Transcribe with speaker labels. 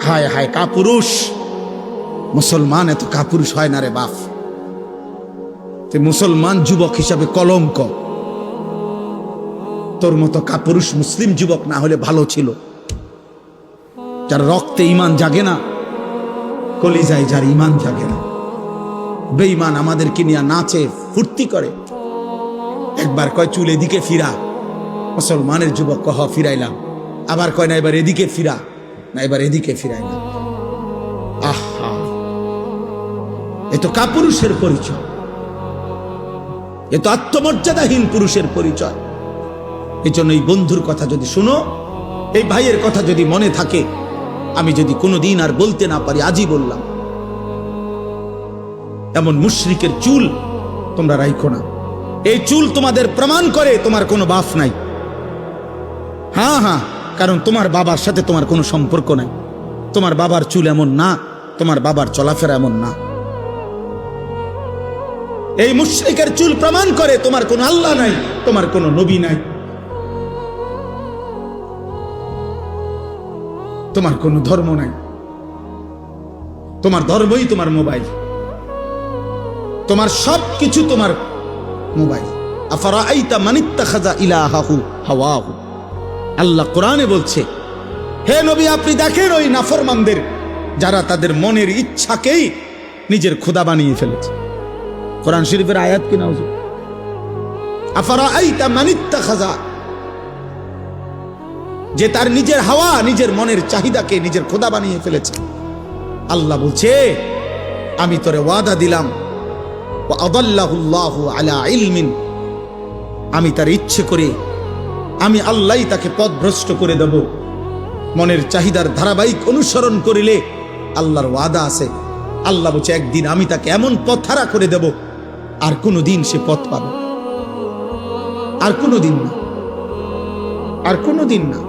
Speaker 1: হায় হায় কাপুরুষ মুসলমান এত কাপুরুষ হয় না রে বাপ। মুসলমান যুবক হিসাবে কলঙ্ক। তোর মতো কাপুরুষ মুসলিম যুবক না হলে ভালো ছিল, যার রক্তে ইমান জাগে না, কলিজায় যার ইমান জাগে না। বেঈমান আমাদেরকে নিয়ে নাচে ফুর্তি করে, একবার কয় চুল এদিকে ফিরা, মুসলমানের যুবক কহ ফিরাইলাম, আবার কয় না এবার এদিকে ফিরা, না এবার এদিকে ফিরাইলাম। আহা, এ তো কাপুরুষের পরিচয়, এ তো আত্মমর্যাদাহীন পুরুষের পরিচয়। এই জন্য এই বন্ধুর কথা যদি শুনো, এই ভাইয়ের কথা যদি মনে থাকে, আমি যদি কোনোদিন আর বলতে না পারি, আজই বললাম, এমন মুশরিকের চুল তোমরা রাইখো না। এই চুল তোমাদের প্রমাণ করে তোমার কোনো বাপ নাই। হ্যাঁ হ্যাঁ, কারণ তোমার বাবার সাথে তোমার কোনো সম্পর্ক নাই। তোমার বাবার চুল এমন না, তোমার বাবার চলাফেরা এমন না। এই মুশরিকের চুল প্রমাণ করে তোমার কোনো আল্লাহ নাই, তোমার কোনো নবী নাই, তোমার কোনো ধর্ম নাই। তোমার ধর্মই তোমার মোবাইল, তোমার সব কিছু তোমার মোবাইল। আফারাআইতা মান ইত্তাখাযা ইলাহাহু হাওয়াহু। আল্লাহ কোরআনে বলছে, হে নবী আপনি দেখেন ওই নাফরমানদের, যারা তাদের মনের ইচ্ছাকেই নিজের খোদা বানিয়ে ফেলেছে। কোরআন শরীফের আয়াত কি নাউজু। আফারাআইতা মান ইত্তাখাযা, যে তার নিজের হাওয়া, নিজের মনের চাহিদাকে নিজের খোদা বানিয়ে ফেলেছে। আল্লাহ বলছে, আমি তোরে ওয়াদা দিলাম, ওয়া আদাল্লাহুল্লাহু আলা ইলমিন, আমি তার ইচ্ছে করে, আমি আল্লাহই তাকে পথভ্রষ্ট করে দেব। মনের চাহিদার ধারাবাহিক অনুসরণ করিলে আল্লাহর ওয়াদা আছে। আল্লাহ বলছে, একদিন আমি তাকে এমন পথহারা করে দেব, আর কোনোদিন সে পথ পাবে, আর কোনোদিন না, আর কোনোদিন না।